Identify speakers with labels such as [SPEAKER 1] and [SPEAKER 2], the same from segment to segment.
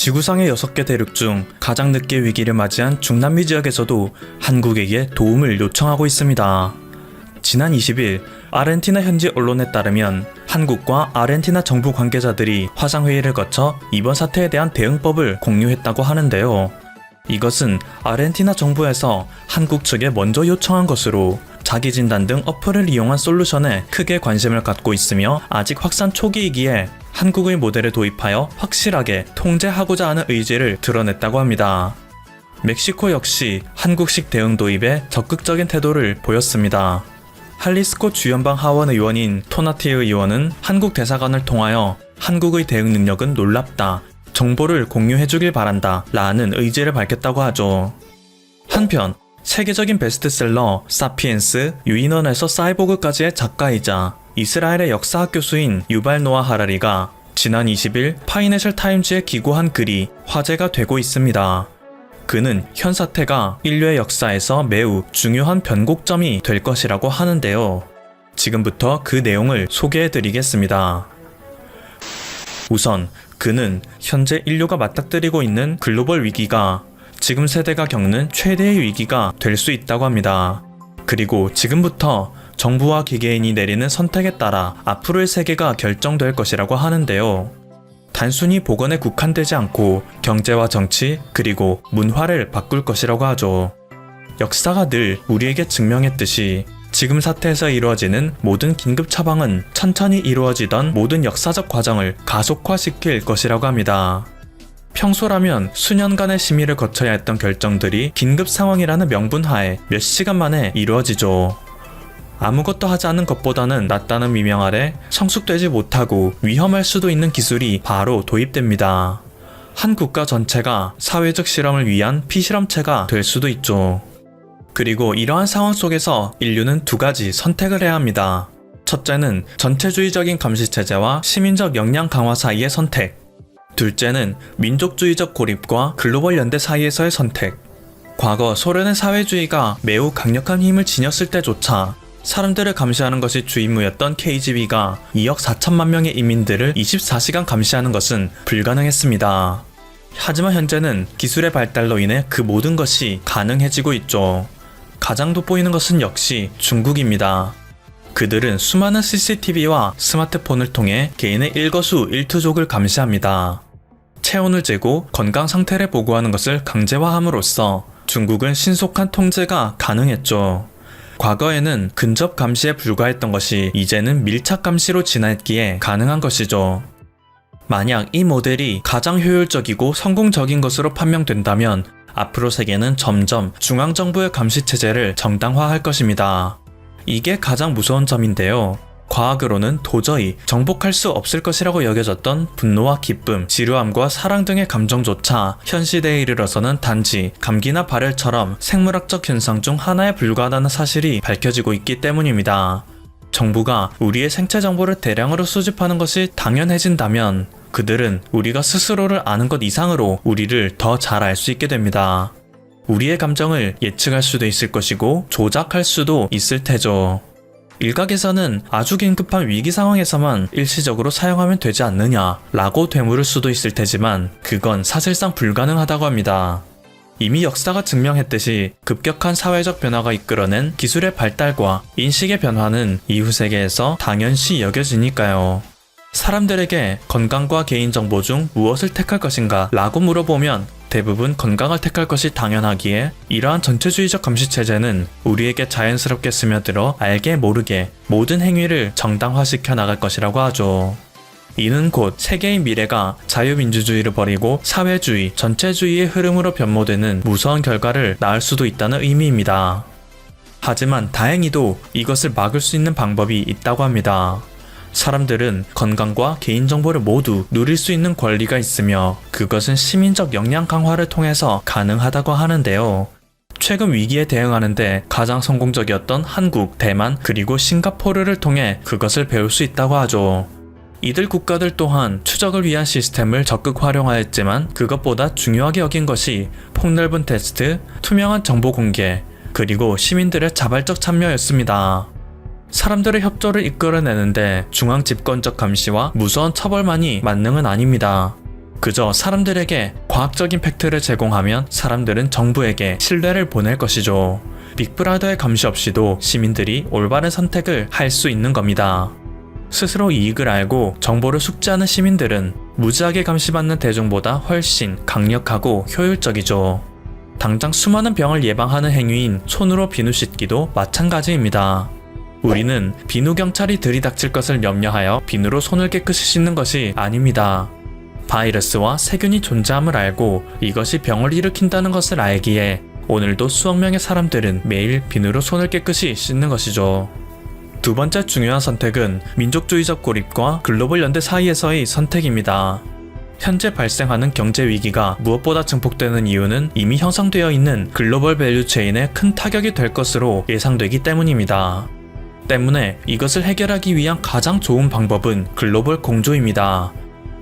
[SPEAKER 1] 지구상의 6개 대륙 중 가장 늦게 위기를 맞이한 중남미 지역에서도 한국에게 도움을 요청하고 있습니다. 지난 20일 아르헨티나 현지 언론에 따르면 한국과 아르헨티나 정부 관계자들이 화상회의를 거쳐 이번 사태에 대한 대응법을 공유했다고 하는데요. 이것은 아르헨티나 정부에서 한국 측에 먼저 요청한 것으로 자기 진단 등 어플을 이용한 솔루션에 크게 관심을 갖고 있으며 아직 확산 초기이기에 한국의 모델을 도입하여 확실하게 통제하고자 하는 의지를 드러냈다고 합니다. 멕시코 역시 한국식 대응 도입에 적극적인 태도를 보였습니다. 할리스코 주연방 하원 의원인 토나티의 의원은 한국 대사관을 통하여 한국의 대응 능력은 놀랍다, 정보를 공유해주길 바란다 라는 의지를 밝혔다고 하죠. 한편 세계적인 베스트셀러 사피엔스, 유인원에서 사이보그까지의 작가이자 이스라엘의 역사학 교수인 유발 노아 하라리가 지난 20일 파이낸셜 타임즈에 기고한 글이 화제가 되고 있습니다. 그는 현 사태가 인류의 역사에서 매우 중요한 변곡점이 될 것이라고 하는데요. 지금부터 그 내용을 소개해드리겠습니다. 우선 그는 현재 인류가 맞닥뜨리고 있는 글로벌 위기가 지금 세대가 겪는 최대의 위기가 될 수 있다고 합니다. 그리고 지금부터 정부와 기계인이 내리는 선택에 따라 앞으로의 세계가 결정될 것이라고 하는데요. 단순히 보건에 국한되지 않고 경제와 정치 그리고 문화를 바꿀 것이라고 하죠. 역사가 늘 우리에게 증명했듯이 지금 사태에서 이루어지는 모든 긴급 처방은 천천히 이루어지던 모든 역사적 과정을 가속화시킬 것이라고 합니다. 평소라면 수년간의 심의를 거쳐야 했던 결정들이 긴급 상황이라는 명분하에 몇 시간 만에 이루어지죠. 아무것도 하지 않은 것보다는 낫다는 미명 아래 성숙되지 못하고 위험할 수도 있는 기술이 바로 도입됩니다. 한 국가 전체가 사회적 실험을 위한 피실험체가 될 수도 있죠. 그리고 이러한 상황 속에서 인류는 두 가지 선택을 해야 합니다. 첫째는 전체주의적인 감시체제와 시민적 역량 강화 사이의 선택. 둘째는 민족주의적 고립과 글로벌 연대 사이에서의 선택. 과거 소련의 사회주의가 매우 강력한 힘을 지녔을 때조차 사람들을 감시하는 것이 주임무였던 KGB가 2억 4천만 명의 인민들을 24시간 감시하는 것은 불가능했습니다. 하지만 현재는 기술의 발달로 인해 그 모든 것이 가능해지고 있죠. 가장 돋보이는 것은 역시 중국입니다. 그들은 수많은 CCTV와 스마트폰을 통해 개인의 일거수일투족을 감시합니다. 체온을 재고 건강 상태를 보고하는 것을 강제화함으로써 중국은 신속한 통제가 가능했죠. 과거에는 근접 감시에 불과했던 것이 이제는 밀착 감시로 진화했기에 가능한 것이죠. 만약 이 모델이 가장 효율적이고 성공적인 것으로 판명된다면 앞으로 세계는 점점 중앙정부의 감시체제를 정당화할 것입니다. 이게 가장 무서운 점인데요. 과학으로는 도저히 정복할 수 없을 것이라고 여겨졌던 분노와 기쁨, 지루함과 사랑 등의 감정조차 현 시대에 이르러서는 단지 감기나 발열처럼 생물학적 현상 중 하나에 불과하다는 사실이 밝혀지고 있기 때문입니다. 정부가 우리의 생체 정보를 대량으로 수집하는 것이 당연해진다면 그들은 우리가 스스로를 아는 것 이상으로 우리를 더 잘 알 수 있게 됩니다. 우리의 감정을 예측할 수도 있을 것이고 조작할 수도 있을 테죠. 일각에서는 아주 긴급한 위기 상황에서만 일시적으로 사용하면 되지 않느냐 라고 되물을 수도 있을 테지만 그건 사실상 불가능하다고 합니다. 이미 역사가 증명했듯이 급격한 사회적 변화가 이끌어낸 기술의 발달과 인식의 변화는 이후 세계에서 당연시 여겨지니까요. 사람들에게 건강과 개인정보 중 무엇을 택할 것인가 라고 물어보면 대부분 건강을 택할 것이 당연하기에 이러한 전체주의적 감시체제는 우리에게 자연스럽게 스며들어 알게 모르게 모든 행위를 정당화시켜 나갈 것이라고 하죠. 이는 곧 세계의 미래가 자유민주주의를 버리고 사회주의, 전체주의의 흐름으로 변모되는 무서운 결과를 낳을 수도 있다는 의미입니다. 하지만 다행히도 이것을 막을 수 있는 방법이 있다고 합니다. 사람들은 건강과 개인정보를 모두 누릴 수 있는 권리가 있으며 그것은 시민적 역량 강화를 통해서 가능하다고 하는데요. 최근 위기에 대응하는데 가장 성공적이었던 한국, 대만, 그리고 싱가포르를 통해 그것을 배울 수 있다고 하죠. 이들 국가들 또한 추적을 위한 시스템을 적극 활용하였지만 그것보다 중요하게 여긴 것이 폭넓은 테스트, 투명한 정보 공개, 그리고 시민들의 자발적 참여였습니다. 사람들의 협조를 이끌어내는데 중앙 집권적 감시와 무서운 처벌만이 만능은 아닙니다. 그저 사람들에게 과학적인 팩트를 제공하면 사람들은 정부에게 신뢰를 보낼 것이죠. 빅브라더의 감시 없이도 시민들이 올바른 선택을 할 수 있는 겁니다. 스스로 이익을 알고 정보를 숙지하는 시민들은 무지하게 감시받는 대중보다 훨씬 강력하고 효율적이죠. 당장 수많은 병을 예방하는 행위인 손으로 비누 씻기도 마찬가지입니다. 우리는 비누 경찰이 들이닥칠 것을 염려하여 비누로 손을 깨끗이 씻는 것이 아닙니다. 바이러스와 세균이 존재함을 알고 이것이 병을 일으킨다는 것을 알기에 오늘도 수억 명의 사람들은 매일 비누로 손을 깨끗이 씻는 것이죠. 두 번째 중요한 선택은 민족주의적 고립과 글로벌 연대 사이에서의 선택입니다. 현재 발생하는 경제 위기가 무엇보다 증폭되는 이유는 이미 형성되어 있는 글로벌 밸류 체인에 큰 타격이 될 것으로 예상되기 때문입니다. 때문에 이것을 해결하기 위한 가장 좋은 방법은 글로벌 공조입니다.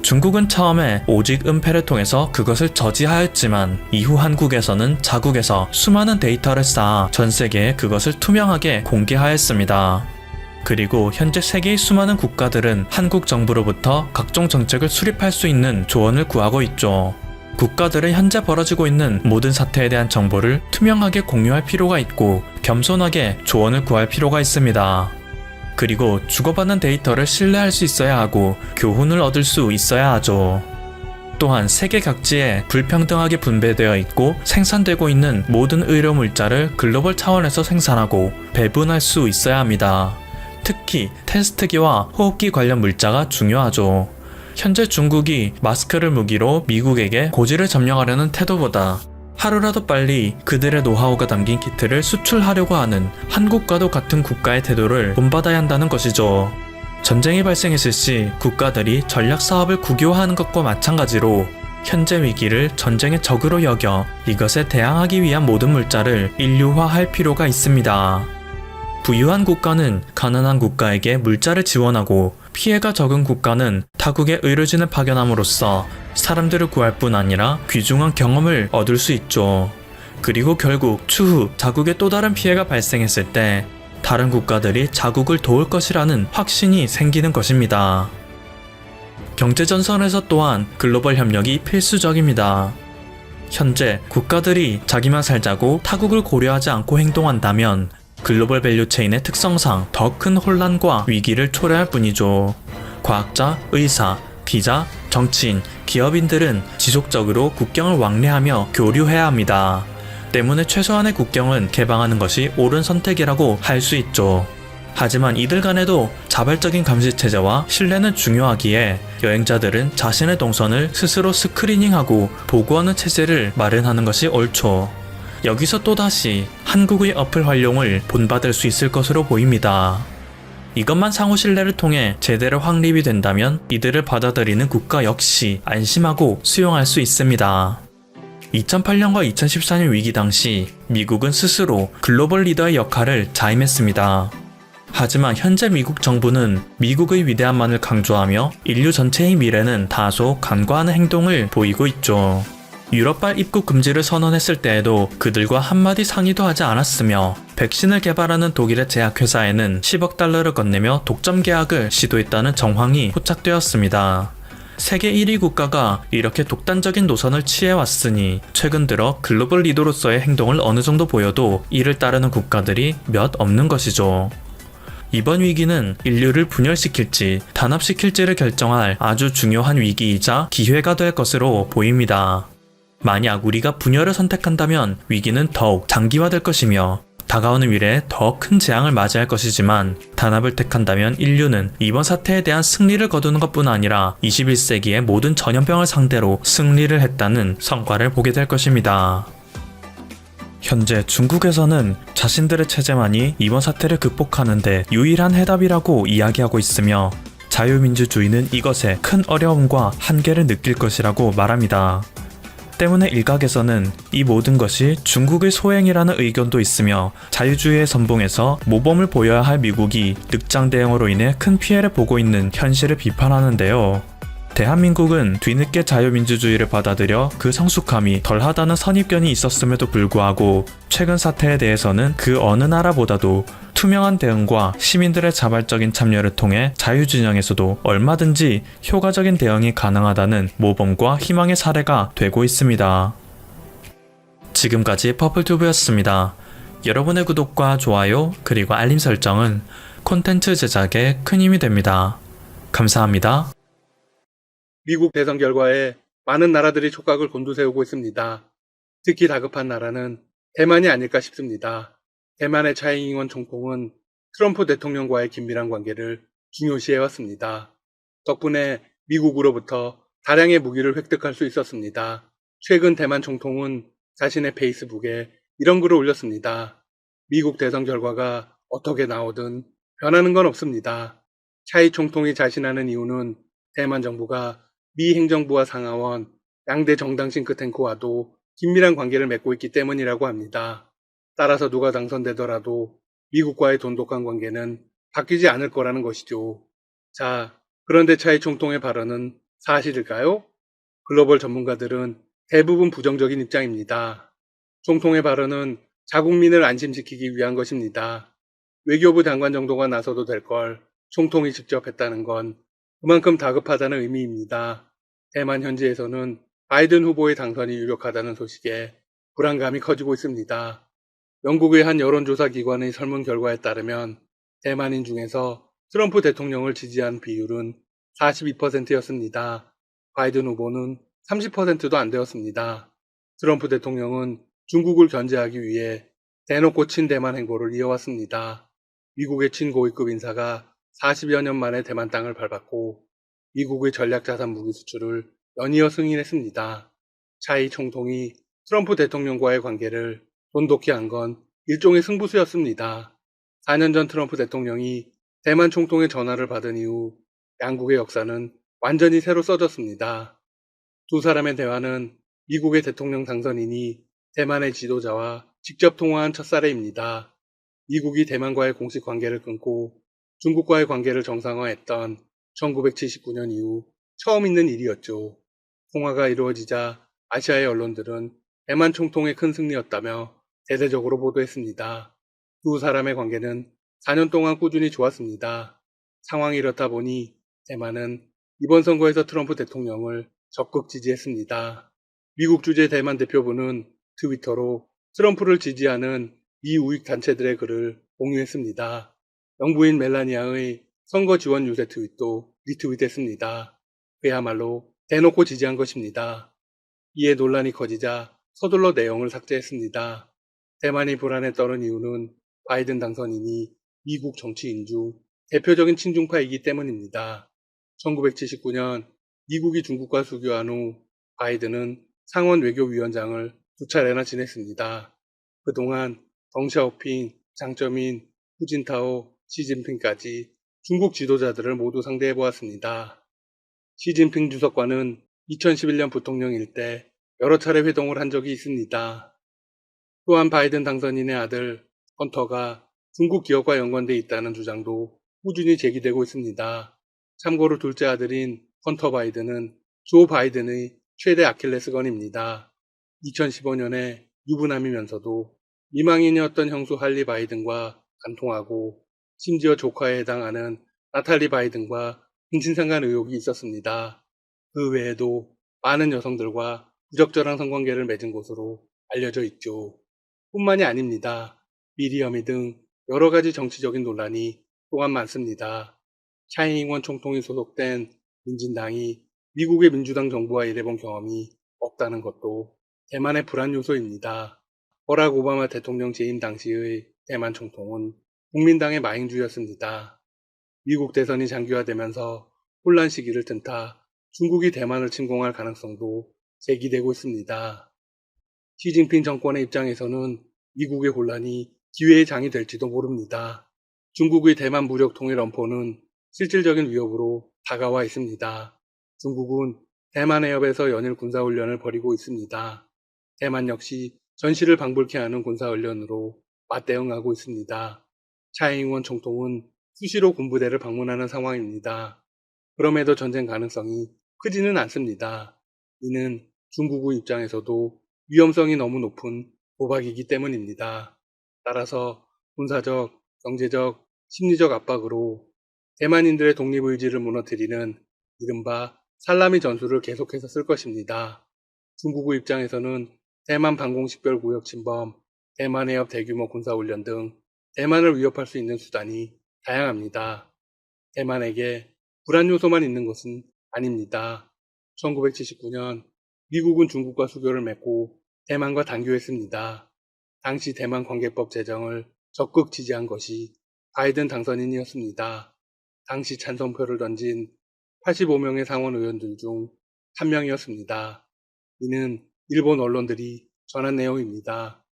[SPEAKER 1] 중국은 처음에 오직 은폐를 통해서 그것을 저지하였지만 이후 한국에서는 자국에서 수많은 데이터를 쌓아 전 세계에 그것을 투명하게 공개하였습니다. 그리고 현재 세계의 수많은 국가들은 한국 정부로부터 각종 정책을 수립할 수 있는 조언을 구하고 있죠. 국가들은 현재 벌어지고 있는 모든 사태에 대한 정보를 투명하게 공유할 필요가 있고 겸손하게 조언을 구할 필요가 있습니다. 그리고 주고받는 데이터를 신뢰할 수 있어야 하고 교훈을 얻을 수 있어야 하죠. 또한 세계 각지에 불평등하게 분배되어 있고 생산되고 있는 모든 의료 물자를 글로벌 차원에서 생산하고 배분할 수 있어야 합니다. 특히 테스트기와 호흡기 관련 물자가 중요하죠. 현재 중국이 마스크를 무기로 미국에게 고지를 점령하려는 태도보다 하루라도 빨리 그들의 노하우가 담긴 키트를 수출하려고 하는 한국과도 같은 국가의 태도를 본받아야 한다는 것이죠. 전쟁이 발생했을 시 국가들이 전략 사업을 국유화하는 것과 마찬가지로 현재 위기를 전쟁의 적으로 여겨 이것에 대항하기 위한 모든 물자를 인류화할 필요가 있습니다. 부유한 국가는 가난한 국가에게 물자를 지원하고 피해가 적은 국가는 타국의 의료진을 파견함으로써 사람들을 구할 뿐 아니라 귀중한 경험을 얻을 수 있죠. 그리고 결국 추후 자국에 또 다른 피해가 발생했을 때 다른 국가들이 자국을 도울 것이라는 확신이 생기는 것입니다. 경제전선에서 또한 글로벌 협력이 필수적입니다. 현재 국가들이 자기만 살자고 타국을 고려하지 않고 행동한다면 글로벌 밸류 체인의 특성상 더 큰 혼란과 위기를 초래할 뿐이죠. 과학자, 의사, 기자, 정치인, 기업인들은 지속적으로 국경을 왕래하며 교류해야 합니다. 때문에 최소한의 국경은 개방하는 것이 옳은 선택이라고 할 수 있죠. 하지만 이들 간에도 자발적인 감시체제와 신뢰는 중요하기에 여행자들은 자신의 동선을 스스로 스크리닝하고 보고하는 체제를 마련하는 것이 옳죠. 여기서 또다시 한국의 어플 활용을 본받을 수 있을 것으로 보입니다. 이것만 상호 신뢰를 통해 제대로 확립이 된다면 이들을 받아들이는 국가 역시 안심하고 수용할 수 있습니다. 2008년과 2014년 위기 당시 미국은 스스로 글로벌 리더의 역할을 자임했습니다. 하지만 현재 미국 정부는 미국의 위대함만을 강조하며 인류 전체의 미래는 다소 간과하는 행동을 보이고 있죠. 유럽발 입국 금지를 선언했을 때에도 그들과 한마디 상의도 하지 않았으며 백신을 개발하는 독일의 제약회사에는 10억 달러를 건네며 독점 계약을 시도했다는 정황이 포착되었습니다. 세계 1위 국가가 이렇게 독단적인 노선을 취해왔으니 최근 들어 글로벌 리더로서의 행동을 어느 정도 보여도 이를 따르는 국가들이 몇 없는 것이죠. 이번 위기는 인류를 분열시킬지 단합시킬지를 결정할 아주 중요한 위기이자 기회가 될 것으로 보입니다. 만약 우리가 분열을 선택한다면 위기는 더욱 장기화될 것이며 다가오는 미래에 더 큰 재앙을 맞이할 것이지만 단합을 택한다면 인류는 이번 사태에 대한 승리를 거두는 것뿐 아니라 21세기의 모든 전염병을 상대로 승리를 했다는 성과를 보게 될 것입니다. 현재 중국에서는 자신들의 체제만이 이번 사태를 극복하는데 유일한 해답이라고 이야기하고 있으며 자유민주주의는 이것에 큰 어려움과 한계를 느낄 것이라고 말합니다. 때문에 일각에서는 이 모든 것이 중국의 소행이라는 의견도 있으며 자유주의의 선봉에서 모범을 보여야 할 미국이 늑장 대응으로 인해 큰 피해를 보고 있는 현실을 비판하는데요. 대한민국은 뒤늦게 자유민주주의를 받아들여 그 성숙함이 덜하다는 선입견이 있었음에도 불구하고 최근 사태에 대해서는 그 어느 나라보다도 투명한 대응과 시민들의 자발적인 참여를 통해 자유진영에서도 얼마든지 효과적인 대응이 가능하다는 모범과 희망의 사례가 되고 있습니다. 지금까지 퍼플튜브였습니다. 여러분의 구독과 좋아요 그리고 알림 설정은 콘텐츠 제작에 큰 힘이 됩니다. 감사합니다.
[SPEAKER 2] 미국 대선 결과에 많은 나라들이 촉각을 곤두세우고 있습니다. 특히 다급한 나라는 대만이 아닐까 싶습니다. 대만의 차이 잉원 총통은 트럼프 대통령과의 긴밀한 관계를 중요시해왔습니다. 덕분에 미국으로부터 다량의 무기를 획득할 수 있었습니다. 최근 대만 총통은 자신의 페이스북에 이런 글을 올렸습니다. 미국 대선 결과가 어떻게 나오든 변하는 건 없습니다. 차이 총통이 자신하는 이유는 대만 정부가 미 행정부와 상하원, 양대 정당 싱크탱크와도 긴밀한 관계를 맺고 있기 때문이라고 합니다. 따라서 누가 당선되더라도 미국과의 돈독한 관계는 바뀌지 않을 거라는 것이죠. 자, 그런데 차이 총통의 발언은 사실일까요? 글로벌 전문가들은 대부분 부정적인 입장입니다. 총통의 발언은 자국민을 안심시키기 위한 것입니다. 외교부 장관 정도가 나서도 될 걸 총통이 직접 했다는 건 그만큼 다급하다는 의미입니다. 대만 현지에서는 바이든 후보의 당선이 유력하다는 소식에 불안감이 커지고 있습니다. 영국의 한 여론조사 기관의 설문 결과에 따르면 대만인 중에서 트럼프 대통령을 지지한 비율은 42%였습니다. 바이든 후보는 30%도 안 되었습니다. 트럼프 대통령은 중국을 견제하기 위해 대놓고 친대만 행보를 이어왔습니다. 미국의 친고위급 인사가 40여 년 만에 대만 땅을 밟았고 미국의 전략자산 무기 수출을 연이어 승인했습니다. 차이 총통이 트럼프 대통령과의 관계를 돈독히 한 건 일종의 승부수였습니다. 4년 전 트럼프 대통령이 대만 총통의 전화를 받은 이후 양국의 역사는 완전히 새로 써졌습니다. 두 사람의 대화는 미국의 대통령 당선인이 대만의 지도자와 직접 통화한 첫 사례입니다. 미국이 대만과의 공식 관계를 끊고 중국과의 관계를 정상화했던 1979년 이후 처음 있는 일이었죠. 통화가 이루어지자 아시아의 언론들은 대만 총통의 큰 승리였다며 대대적으로 보도했습니다. 두 사람의 관계는 4년 동안 꾸준히 좋았습니다. 상황이 이렇다 보니 대만은 이번 선거에서 트럼프 대통령을 적극 지지했습니다. 미국 주재 대만 대표부는 트위터로 트럼프를 지지하는 미우익 단체들의 글을 공유했습니다. 영부인 멜라니아의 선거 지원 유세 트윗도 리트윗했습니다. 그야말로 대놓고 지지한 것입니다. 이에 논란이 커지자 서둘러 내용을 삭제했습니다. 대만이 불안에 떨은 이유는 바이든 당선인이 미국 정치인 중 대표적인 친중파이기 때문입니다. 1979년 미국이 중국과 수교한 후 바이든은 상원 외교위원장을 두 차례나 지냈습니다. 그동안 덩샤오핑, 장쩌민, 후진타오, 시진핑까지 중국 지도자들을 모두 상대해보았습니다. 시진핑 주석과는 2011년 부통령일 때 여러 차례 회동을 한 적이 있습니다. 또한 바이든 당선인의 아들 헌터가 중국 기업과 연관돼 있다는 주장도 꾸준히 제기되고 있습니다. 참고로 둘째 아들인 헌터 바이든은 조 바이든의 최대 아킬레스건입니다. 2015년에 유부남이면서도 미망인이었던 형수 할리 바이든과 간통하고 심지어 조카에 해당하는 나탈리 바이든과近亲상간 의혹이 있었습니다. 그 외에도 많은 여성들과 부적절한 성관계를 맺은 것으로 알려져 있죠. 뿐만이 아닙니다. 미디어미 등 여러 가지 정치적인 논란이 또한 많습니다. 차이 잉원 총통이 소속된 민진당이 미국의 민주당 정부와 일해본 경험이 없다는 것도 대만의 불안 요소입니다. 버락 오바마 대통령 재임 당시의 대만 총통은 국민당의 마잉주였습니다. 미국 대선이 장기화되면서 혼란 시기를 틈타 중국이 대만을 침공할 가능성도 제기되고 있습니다. 시진핑 정권의 입장에서는 미국의 혼란이 기회의 장이 될지도 모릅니다. 중국의 대만 무력 통일 엄포는 실질적인 위협으로 다가와 있습니다. 중국은 대만 해협에서 연일 군사훈련을 벌이고 있습니다. 대만 역시 전시를 방불케 하는 군사훈련으로 맞대응하고 있습니다. 차이잉원 총통은 수시로 군부대를 방문하는 상황입니다. 그럼에도 전쟁 가능성이 크지는 않습니다. 이는 중국의 입장에서도 위험성이 너무 높은 도박이기 때문입니다. 따라서 군사적, 경제적, 심리적 압박으로 대만인들의 독립의지를 무너뜨리는 이른바 살라미 전술을 계속해서 쓸 것입니다. 중국의 입장에서는 대만 방공식별구역 침범, 대만 해협 대규모 군사훈련 등 대만을 위협할 수 있는 수단이 다양합니다. 대만에게 불안 요소만 있는 것은 아닙니다. 1979년 미국은 중국과 수교를 맺고 대만과 단교했습니다. 당시 대만 관계법 제정을 적극 지지한 것이 바이든 당선인이었습니다. 당시 찬성표를 던진 85명의 상원 의원들 중 한 명이었습니다. 이는 일본 언론들이 전한 내용입니다.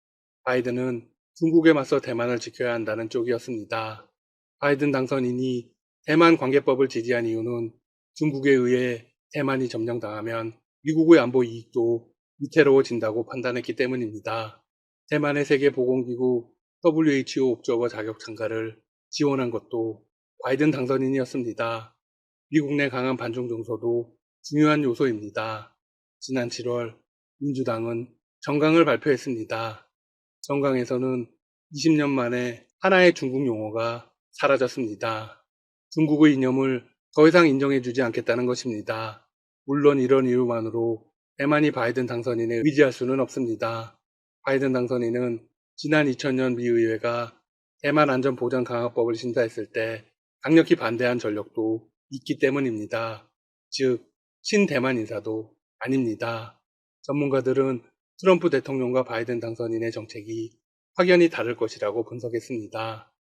[SPEAKER 2] 바이든은 중국에 맞서 대만을 지켜야 한다는 쪽이었습니다. 바이든 당선인이 대만 관계법을 지지한 이유는 중국에 의해 대만이 점령당하면 미국의 안보 이익도 위태로워진다고 판단했기 때문입니다. 대만의 세계보건기구 WHO 옵저버 자격 참가를 지원한 것도 바이든 당선인이었습니다. 미국 내 강한 반중 정서도 중요한 요소입니다. 지난 7월 민주당은 정강을 발표했습니다. 정강에서는 20년 만에 하나의 중국 용어가 사라졌습니다. 중국의 이념을 더 이상 인정해주지 않겠다는 것입니다. 물론 이런 이유만으로 대만이 바이든 당선인에 의지할 수는 없습니다. 바이든 당선인은 지난 2000년 미 의회가 대만 안전보장 강화법을 심사했을 때 강력히 반대한 전력도 있기 때문입니다. 즉, 친대만 인사도 아닙니다. 전문가들은 트럼프 대통령과 바이든 당선인의 정책이 확연히 다를 것이라고 분석했습니다.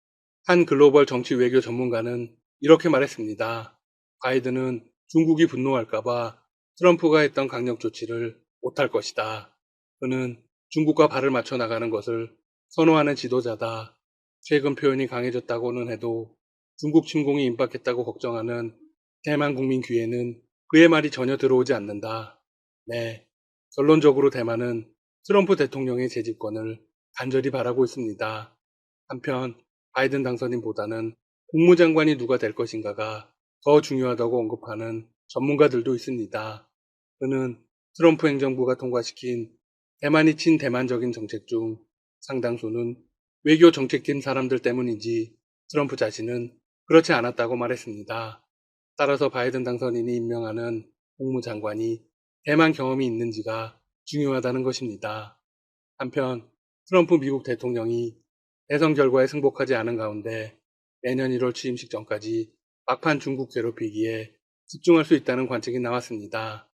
[SPEAKER 2] 한 글로벌 정치 외교 전문가는 이렇게 말했습니다. 바이든은 중국이 분노할까봐 트럼프가 했던 강력 조치를 못할 것이다. 그는 중국과 발을 맞춰 나가는 것을 선호하는 지도자다. 최근 표현이 강해졌다고는 해도 중국 침공이 임박했다고 걱정하는 대만 국민 귀에는 그의 말이 전혀 들어오지 않는다. 네, 결론적으로 대만은 트럼프 대통령의 재집권을 간절히 바라고 있습니다. 한편 바이든 당선인보다는 국무장관이 누가 될 것인가가 더 중요하다고 언급하는 전문가들도 있습니다. 그는 트럼프 행정부가 통과시킨 대만이 친대만적인 정책 중 상당수는 외교 정책팀 사람들 때문이지 트럼프 자신은 그렇지 않았다고 말했습니다. 따라서 바이든 당선인이 임명하는 국무장관이 대만 경험이 있는지가 중요하다는 것입니다. 한편 트럼프 미국 대통령이 대선 결과에 승복하지 않은 가운데 내년 1월 취임식 전까지 막판 중국 괴롭히기에 집중할 수 있다는 관측이 나왔습니다.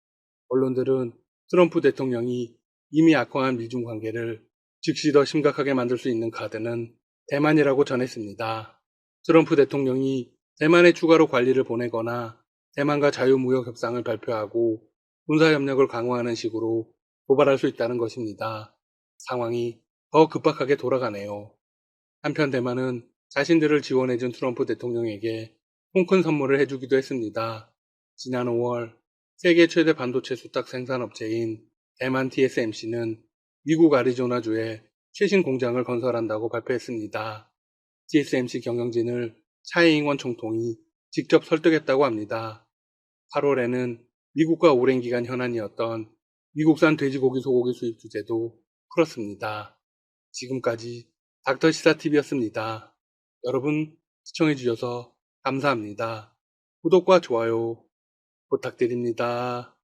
[SPEAKER 2] 언론들은 트럼프 대통령이 이미 악화한 미중 관계를 즉시 더 심각하게 만들 수 있는 카드는 대만이라고 전했습니다. 트럼프 대통령이 대만에 추가로 관리를 보내거나 대만과 자유무역 협상을 발표하고 군사협력을 강화하는 식으로 도발할 수 있다는 것입니다. 상황이 더 급박하게 돌아가네요. 한편 대만은 자신들을 지원해준 트럼프 대통령에게 통큰 선물을 해주기도 했습니다. 지난 5월 세계 최대 반도체 수탁 생산업체인 대만 TSMC는 미국 애리조나주에 최신 공장을 건설한다고 발표했습니다. TSMC 경영진을 차이잉원 총통이 직접 설득했다고 합니다. 8월에는 미국과 오랜 기간 현안이었던 미국산 돼지고기 소고기 수입 규제도 풀었습니다. 지금까지 닥터시사TV였습니다. 여러분 시청해주셔서 감사합니다. 구독과 좋아요 부탁드립니다.